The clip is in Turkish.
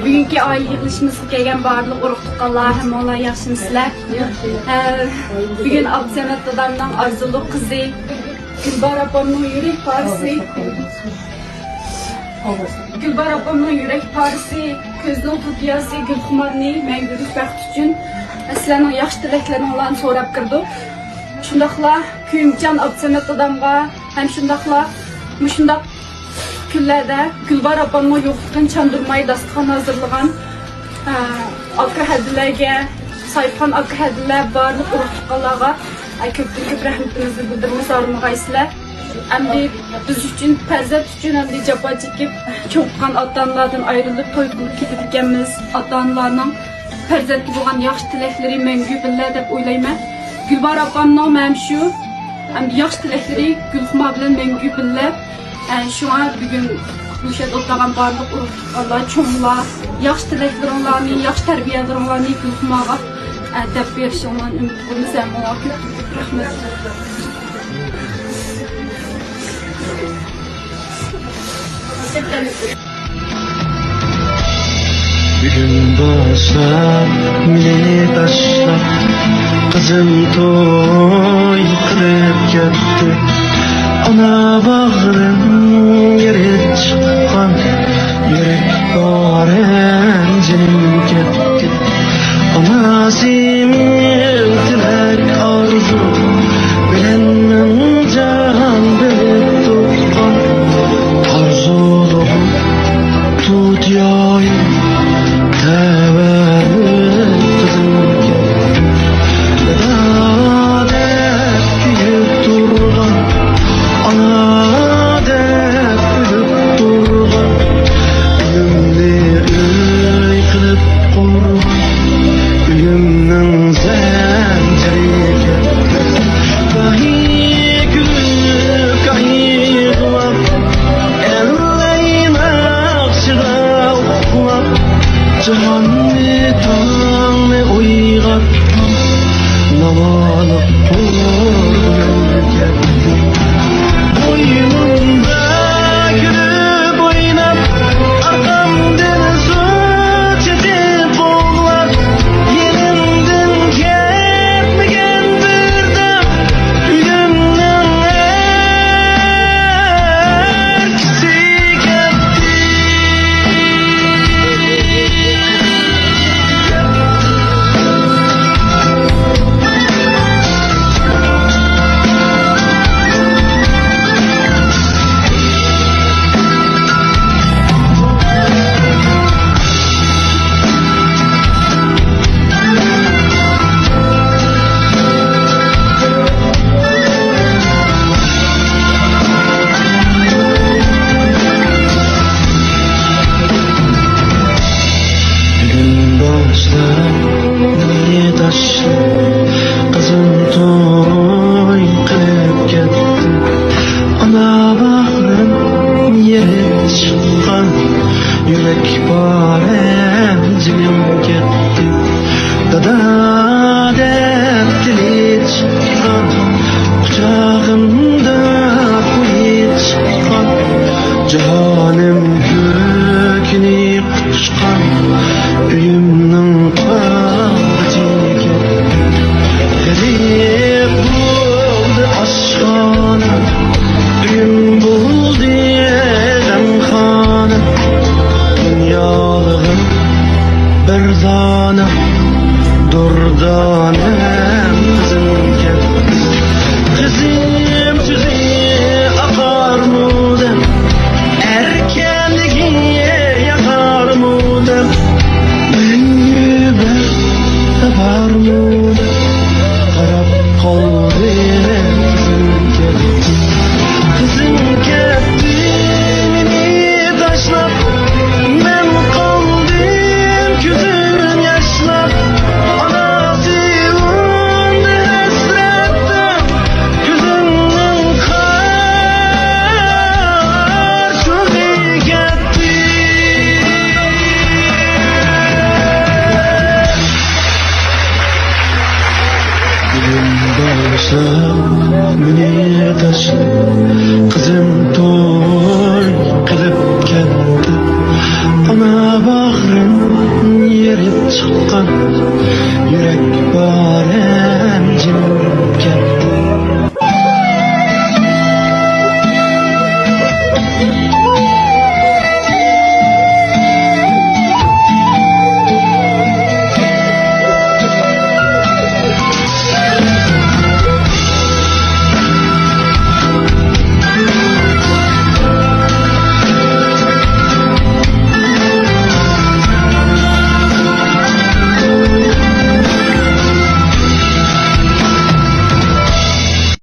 Bugünkü ay yığılışımızga kelgan barliq urug'-tuqqanlar hammalar yaxshimisizlar? Bugün Abdusamat dadamning orzuli qizi Gulbar opamning yurak parisi Gulbar opamning yurak parisi ko'zning to'tiyasi Gulxumarni mangulik baxt uchun sizlarning yaxshi tilaklaringlarni so'rab kirdik. Shundaqla Kuyimjon Abdusamat dadamga ham shundaqla mushundaq kunlarda Gulbar opamning yo'qligini chandurmay dasturxon hazırlagan aka hadilarga sayfan aka hadilar barliq urug'-tuqqanlarga ko'pdan ko'p rahmatimizni bildiramiz armag'aysizlar. Endi biz uchun farzand uchun endi jafo chekib cho'qqan ota-onalardan ayrilib to'y qilib ketib ekanmiz. Ota-onalarning farzandga bo'lgan yaxshi tilaklari mangu billa deb o'ylayman. Gulbar opamning ham shu yaxshi tilaklari Gulxumar bilan mangu billa. Şuna bugün bu şey otagan barliq urug'-tuqqanlar, cho'nglar, yaxshi tilaklaringlarni, yaxshi tarbiyalaringlarni Gulxumarga deb berishinglarni umid qilamiz. Hammaga ko'p rahmat. Bugün başlar, meni taşlar, kızım toy qilib ketdi. Ana bağrım yere çıkan, yürek bağrım canım ketdi. Ana senin tilek arzu, bilenmen can bilip tutkan. Arzuluğum tut yayım, tevelim kızım ketdi. Dağdep kuyup durgan, ana dep gülüp durgan, uyumni uy qilib qurgan, uyumning zanjiri ketdi. Gahi kulib, gahi yig'lab, ellayman chiqa uxlab, jahonni tongni uyg'otgan, navoliq qo'rqib ketdi. Boynumda gülüp oynab, arkamdan suç edip oğlak, yerimden ketmegen birdim, uyumdan erkisi ketdi. Bugün başlar, meni taşlar, kızım toy qilib ketdi. Ana bağrım yere çıkan, yürek bağrım canım ketdi. Dada